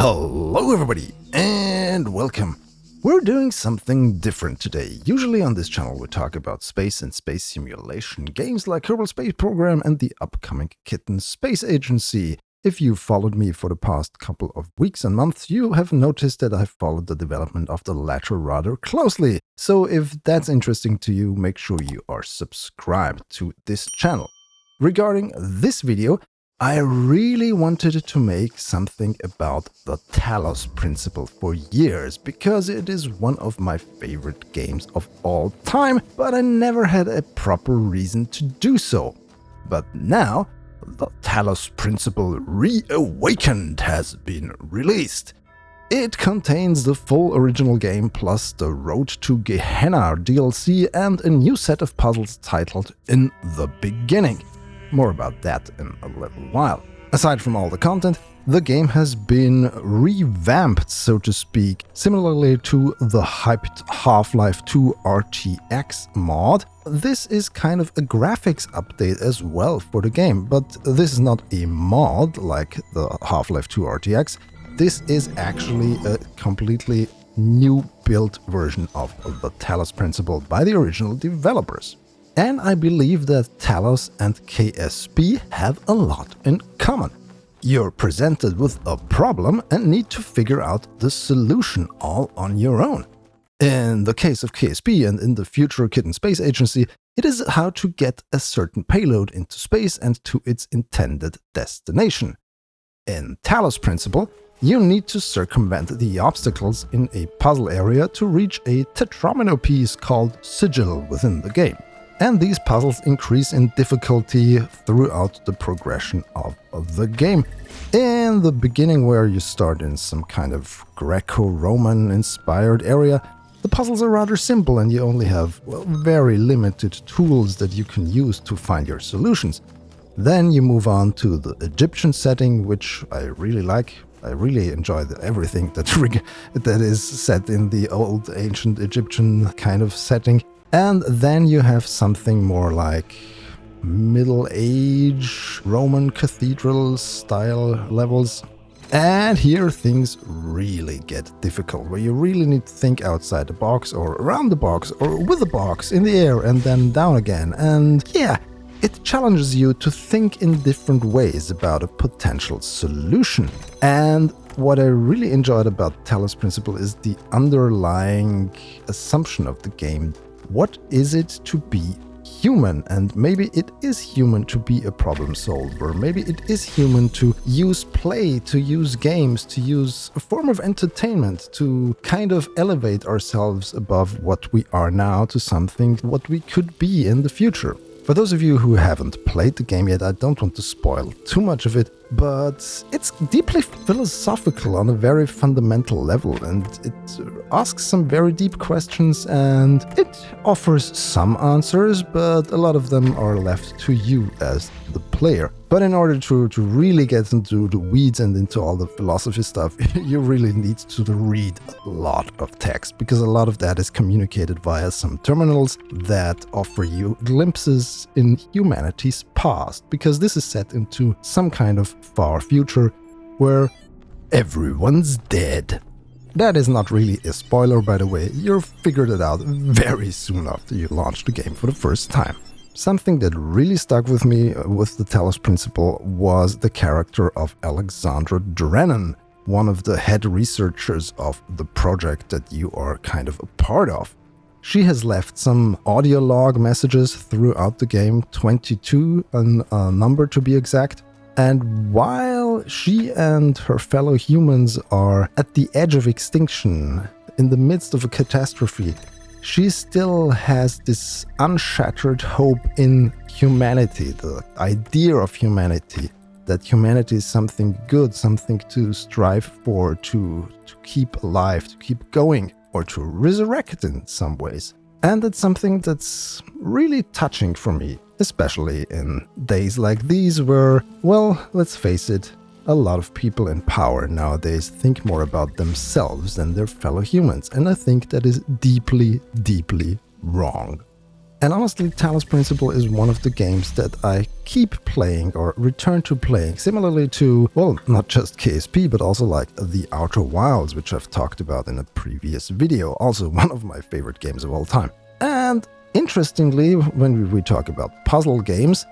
Hello everybody, and welcome. We're doing something different today. Usually on this channel we talk about space and space simulation, games like Kerbal Space Program and the upcoming Kitten Space Agency. If you've followed me for the past couple of weeks and months, you have noticed that I've followed the development of the latter rather closely. So if that's interesting to you, make sure you are subscribed to this channel. Regarding this video, I really wanted to make something about the Talos principle for years, because it is one of my favorite games of all time, but I never had a proper reason to do so. But now, the Talos principle Reawakened has been released. It contains the full original game plus the Road to Gehenna DLC and a new set of puzzles titled In the Beginning. More about that in a little while. Aside from all the content, the game has been revamped, so to speak, similarly to the hyped Half-Life 2 RTX mod. This is kind of a graphics update as well for the game, but this is not a mod like the Half-Life 2 RTX. This is actually a completely new built version of the Talos principle by the original developers. And I believe that Talos and KSP have a lot in common. You're presented with a problem and need to figure out the solution all on your own. In the case of KSP and in the future Kitten Space Agency, it is how to get a certain payload into space and to its intended destination. In Talos Principle, you need to circumvent the obstacles in a puzzle area to reach a tetromino piece called Sigil within the game. And these puzzles increase in difficulty throughout the progression of the game. In the beginning, where you start in some kind of Greco-Roman inspired area, the puzzles are rather simple and you only have, very limited tools that you can use to find your solutions. Then you move on to the Egyptian setting, which I really like. I really enjoy everything that is set in the old ancient Egyptian kind of setting. And then you have something more like Middle Age Roman cathedral style levels. And here things really get difficult, where you really need to think outside the box or around the box or with the box in the air and then down again. And yeah, it challenges you to think in different ways about a potential solution. And what I really enjoyed about Talos Principle is the underlying assumption of the game. What is it to be human? And maybe it is human to be a problem solver. Maybe it is human to use play, to use games, to use a form of entertainment to kind of elevate ourselves above what we are now to something what we could be in the future. For those of you who haven't played the game yet, I don't want to spoil too much of it, but it's deeply philosophical on a very fundamental level, and it asks some very deep questions, and it offers some answers, but a lot of them are left to you as the player. But in order to really get into the weeds and into all the philosophy stuff, you really need to read a lot of text, because a lot of that is communicated via some terminals that offer you glimpses in humanity's past, because this is set into some kind of far future where everyone's dead. That is not really a spoiler, by the way. You've figured it out very soon after you launch the game for the first time. Something that really stuck with me with the Talos Principle was the character of Alexandra Drennan, one of the head researchers of the project that you are kind of a part of. She has left some audio log messages throughout the game, 22 a number to be exact. And while she and her fellow humans are at the edge of extinction, in the midst of a catastrophe, she still has this unshattered hope in humanity, the idea of humanity, that humanity is something good, something to strive for, to keep alive, to keep going, or to resurrect in some ways. And it's something that's really touching for me, especially in days like these where, well, let's face it, a lot of people in power nowadays think more about themselves than their fellow humans, and I think that is deeply, deeply wrong. And honestly, Talos Principle is one of the games that I keep playing or return to playing, similarly to, well, not just KSP, but also like The Outer Wilds, which I've talked about in a previous video, also one of my favorite games of all time. And interestingly, when we talk about puzzle games,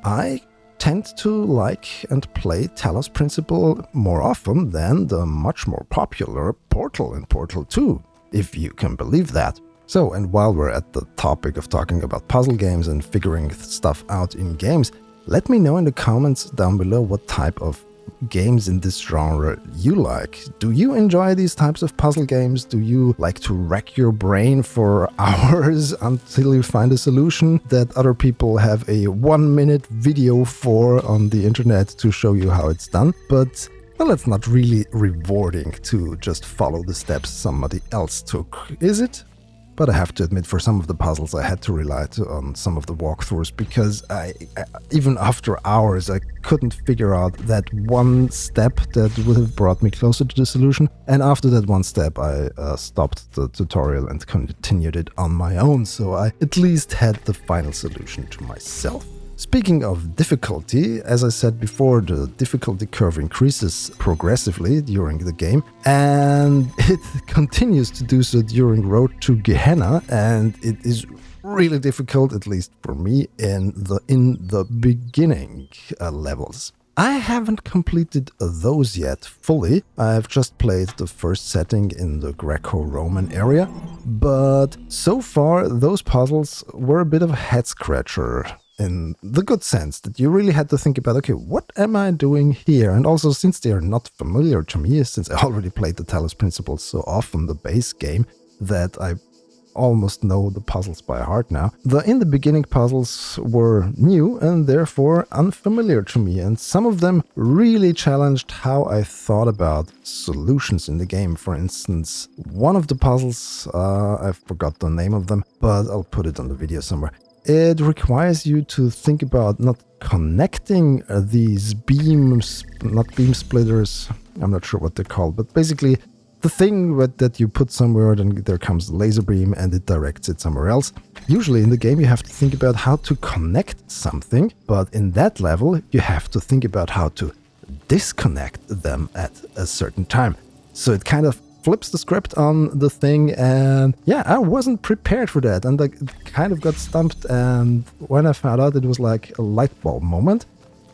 I tend to like and play Talos Principle more often than the much more popular Portal and Portal 2, if you can believe that. So, and while we're at the topic of talking about puzzle games and figuring stuff out in games, let me know in the comments down below what type of games in this genre you like. Do you enjoy these types of puzzle games? Do you like to rack your brain for hours until you find a solution that other people have a 1-minute video for on the internet to show you how it's done? But well, it's not really rewarding to just follow the steps somebody else took, is it? But I have to admit, for some of the puzzles I had to rely on some of the walkthroughs because I even after hours, I couldn't figure out that one step that would have brought me closer to the solution. And after that one step, I stopped the tutorial and continued it on my own, so I at least had the final solution to myself. Speaking of difficulty, as I said before, the difficulty curve increases progressively during the game, and it continues to do so during Road to Gehenna, and it is really difficult, at least for me, in the beginning levels. I haven't completed those yet fully. I've just played the first setting in the Greco-Roman area, but so far those puzzles were a bit of a head-scratcher. In the good sense that you really had to think about, okay, what am I doing here? And also, since they are not familiar to me, since I already played the Talos Principle so often, the base game, that I almost know the puzzles by heart now. The in the beginning puzzles were new and therefore unfamiliar to me, and some of them really challenged how I thought about solutions in the game. For instance, one of the puzzles, I forgot the name of them, but I'll put it on the video somewhere. It requires you to think about not connecting these beams, not beam splitters, I'm not sure what they're called, but basically the thing that you put somewhere, then there comes the laser beam and it directs it somewhere else. Usually in the game you have to think about how to connect something, but in that level you have to think about how to disconnect them at a certain time. So it kind of flips the script on the thing, and yeah, I wasn't prepared for that, and I kind of got stumped, and when I found out, it was like a light bulb moment.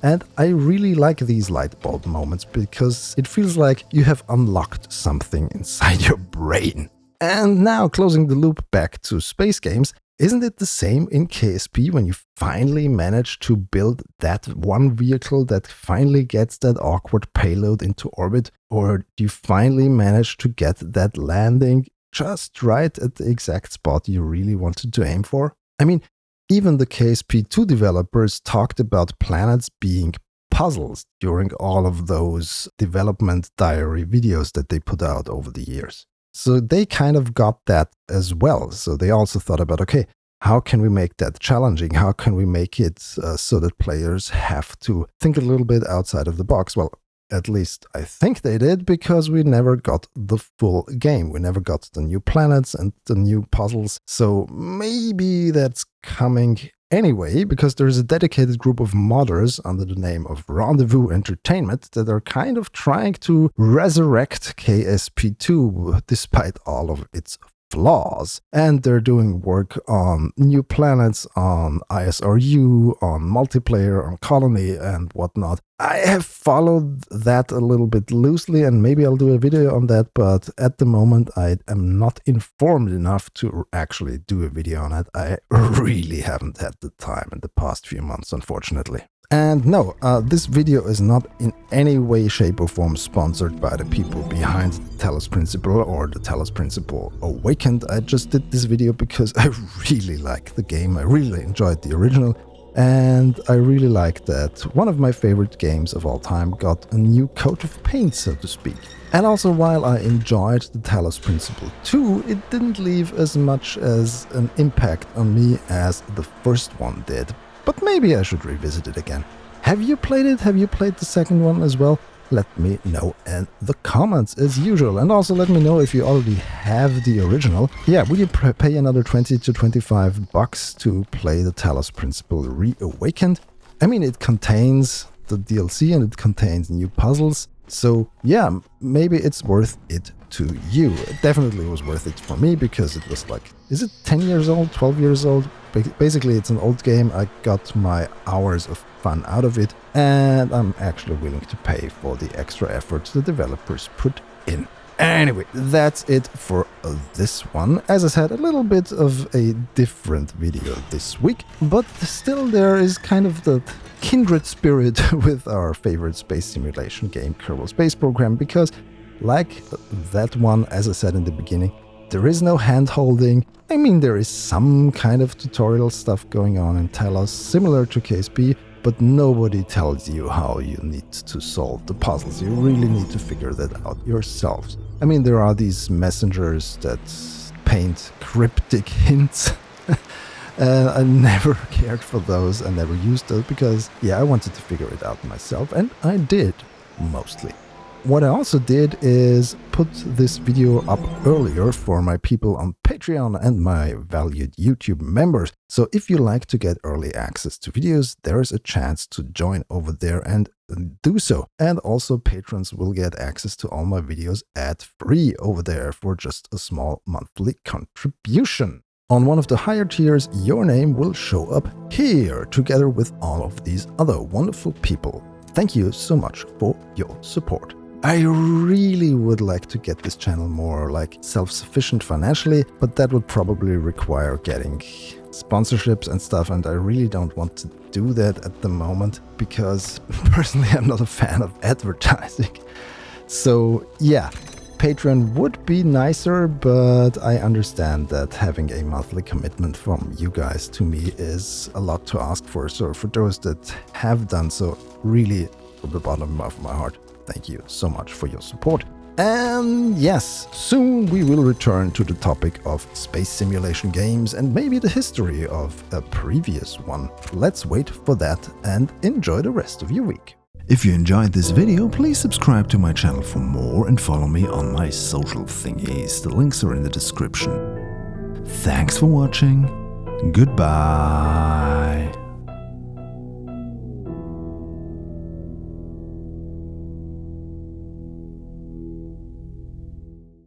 And I really like these light bulb moments because it feels like you have unlocked something inside your brain. And now, closing the loop back to space games, isn't it the same in KSP when you finally manage to build that one vehicle that finally gets that awkward payload into orbit? Or do you finally manage to get that landing just right at the exact spot you really wanted to aim for? I mean, even the KSP2 developers talked about planets being puzzles during all of those development diary videos that they put out over the years. So they kind of got that as well. So they also thought about, okay, how can we make that challenging? How can we make it so that players have to think a little bit outside of the box? Well, at least I think they did, because we never got the full game. We never got the new planets and the new puzzles. So maybe that's coming anyway, because there's a dedicated group of modders under the name of Rendezvous Entertainment that are kind of trying to resurrect KSP2 despite all of its flaws. And they're doing work on new planets, on ISRU, on multiplayer, on Colony, and whatnot. I have followed that a little bit loosely, and maybe I'll do a video on that, but at the moment I am not informed enough to actually do a video on it. I really haven't had the time in the past few months, unfortunately. And no, this video is not in any way, shape or form sponsored by the people behind the Talos Principle or the Talos Principle Awakened. I just did this video because I really like the game. I really enjoyed the original, and I really like that one of my favorite games of all time got a new coat of paint, so to speak. And also, while I enjoyed the Talos Principle 2, it didn't leave as much as an impact on me as the first one did. But maybe I should revisit it again. Have you played it? Have you played the second one as well? let me know in the comments as usual. And also let me know if you already have the original. Yeah, would you pay another 20 to 25 bucks to play the Talos Principle Reawakened? I mean, it contains the DLC and it contains new puzzles. So yeah, maybe it's worth it to you. It definitely was worth it for me because it was like, is it 10 years old, 12 years old? Basically, it's an old game. I got my hours of fun out of it, and I'm actually willing to pay for the extra effort the developers put in. Anyway, that's it for this one. As I said, a little bit of a different video this week, but still there is kind of the kindred spirit with our favorite space simulation game, Kerbal Space Program, because like that one, as I said in the beginning, there is no hand-holding. I mean, there is some kind of tutorial stuff going on in Talos, similar to KSP, but nobody tells you how you need to solve the puzzles. You really need to figure that out yourselves. I mean, there are these messengers that paint cryptic hints. I never cared for those. I never used those because, yeah, I wanted to figure it out myself, and I did, mostly. What I also did is put this video up earlier for my people on Patreon and my valued YouTube members. So if you like to get early access to videos, there is a chance to join over there and do so. And also patrons will get access to all my videos ad-free over there for just a small monthly contribution. On one of the higher tiers, your name will show up here together with all of these other wonderful people. Thank you so much for your support. I really would like to get this channel more like self-sufficient financially, but that would probably require getting sponsorships and stuff, and I really don't want to do that at the moment because personally I'm not a fan of advertising. So yeah, Patreon would be nicer, but I understand that having a monthly commitment from you guys to me is a lot to ask for. So for those that have done so, really from the bottom of my heart, thank you so much for your support. And yes, soon we will return to the topic of space simulation games and maybe the history of a previous one. Let's wait for that and enjoy the rest of your week. If you enjoyed this video, please subscribe to my channel for more and follow me on my social thingies. The links are in the description. Thanks for watching. Goodbye.